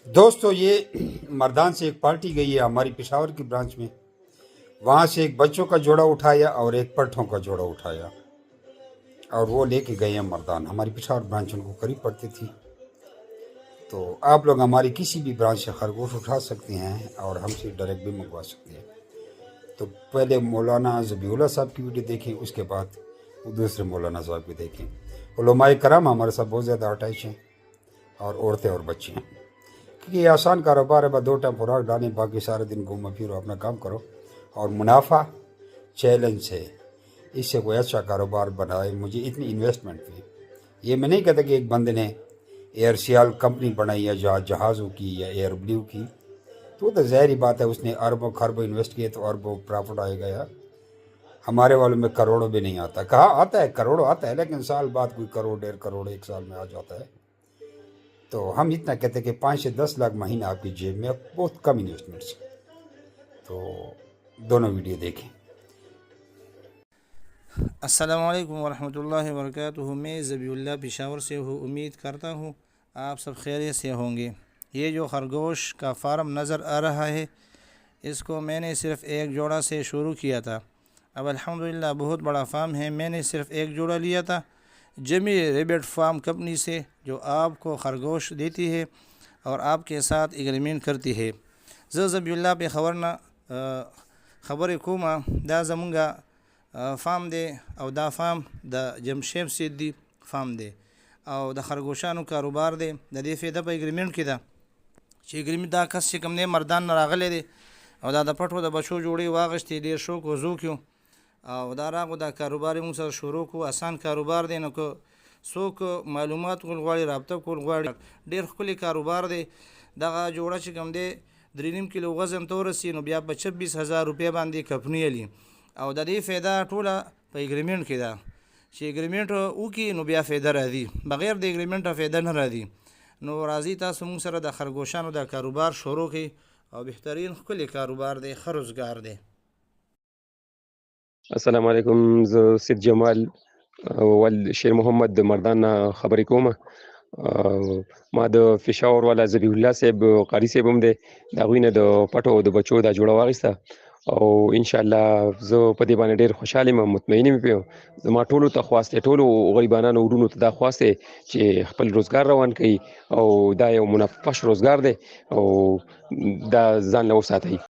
دوستو یہ مردان سے ایک پارٹی گئی ہے ہماری پشاور کی برانچ میں، وہاں سے ایک بچوں کا جوڑا اٹھایا اور ایک پٹھوں کا جوڑا اٹھایا اور وہ لے کے گئے ہیں مردان۔ ہماری پشاور برانچ ان کو قریب پڑتی تھی، تو آپ لوگ ہماری کسی بھی برانچ سے خرگوش اٹھا سکتے ہیں اور ہم سے ڈائریکٹ بھی منگوا سکتے ہیں۔ تو پہلے مولانا ذبیح اللہ صاحب کی ویڈیو دیکھیں، اس کے بعد دوسرے مولانا صاحب کی دیکھیں۔ علماء کرام ہمارے ساتھ بہت زیادہ اٹیچ ہیں، اور عورتیں اور بچے ہیں، کیونکہ یہ آسان کاروبار ہے۔ بس 2 ٹائم خوراک ڈالیں، باقی سارے دن گھومو پھرو، اپنا کام کرو، اور منافع چیلنج ہے۔ اس سے کوئی اچھا کاروبار بنائے۔ مجھے اتنی انویسٹمنٹ تھی، یہ میں نہیں کہتا کہ ایک بندے نے ایئر سیال کمپنی بنائی ہے جہازوں کی یا ایئر بلیو کی، تو ظاہری بات ہے اس نے اربوں خربوں انویسٹ کیے تو اربوں پرافٹ آئے گا۔ یار ہمارے والوں میں کروڑوں بھی نہیں آتا، کہاں آتا ہے کروڑوں آتا ہے، لیکن سال بعد کوئی کروڑ 1.5 کروڑ ایک سال میں آ جاتا ہے۔ تو ہم اتنا کہتے ہیں کہ 5 سے 10 لاکھ مہینہ آپ کی جیب میں، بہت کم انویسٹمنٹس۔ تو دونوں ویڈیو دیکھیں۔ السلام علیکم ورحمۃ اللہ وبرکاتہ۔ میں ذبیح اللہ پشاور سے ہوں۔ امید کرتا ہوں آپ سب خیریت سے ہوں گے۔ یہ جو خرگوش کا فارم نظر آ رہا ہے، اس کو میں نے صرف ایک جوڑا سے شروع کیا تھا۔ اب الحمدللہ بہت بڑا فارم ہے۔ میں نے صرف ایک جوڑا لیا تھا جمی ریبٹ فارم کمپنی سے، جو آپ کو خرگوش دیتی ہے اور آپ کے ساتھ ایگریمنٹ کرتی ہے۔ ذبیح اللہ پہ خبر کوما دا زمونگا فارم دی، او دا فارم د جمشید سید دی فارم دی، او د خرگوشانو کاروبار دی۔ د دې فایده په اګریمنټ کې ده چې اګریمنټ دا کس چې کوم دی مردان نه راغلی دی، او دا د پټو د بچو جوړې واغېستې، ډېر شوق و ذوق یو، او دا راغو دا کاروبار یې موږ سره شروع کړو۔ اسان کاروبار دی، نو که څوک معلومات کول غواړي، رابطه کول غواړي، ډېر ښکلی کاروبار دی۔ دغه جوړه چې کوم دی 3.5 کیلو وزن ته ورسي، نو بیا په 26,000 روپۍ باندې کفنی علي، او د دې فایده ټوله په اګریمنټ کې ده چې اګریمنټ وکړي نو بیا فایده راځي، بغیر د اګریمنټه فایده نه راځي۔ نو راځي تاسو موږ سره د خرگوشانو د کاروبار شروع کړئ، او بهترین ښکلی کاروبار دی، ښه روزګار دی۔ السلام علیکم، زه سید جمال ول شیر محمد د مردان نه خبرې کوم. ما د پېښور والا ذبیح الله صاحب قاري صاحب هم دی، د هغوی نه د پټو او د بچو دا جوړه واخیسته، او انشاءالله زه په دې باندې ډېر خوشحال یم، مطمئن یم پرې. زما ټولو ته خواست دی، ټولو غریبانانو وروڼو ته دا خواست دی چې خپل روزګار روان کړي، او دا یو منفش روزګار دی، او دا ځان له وساتئ.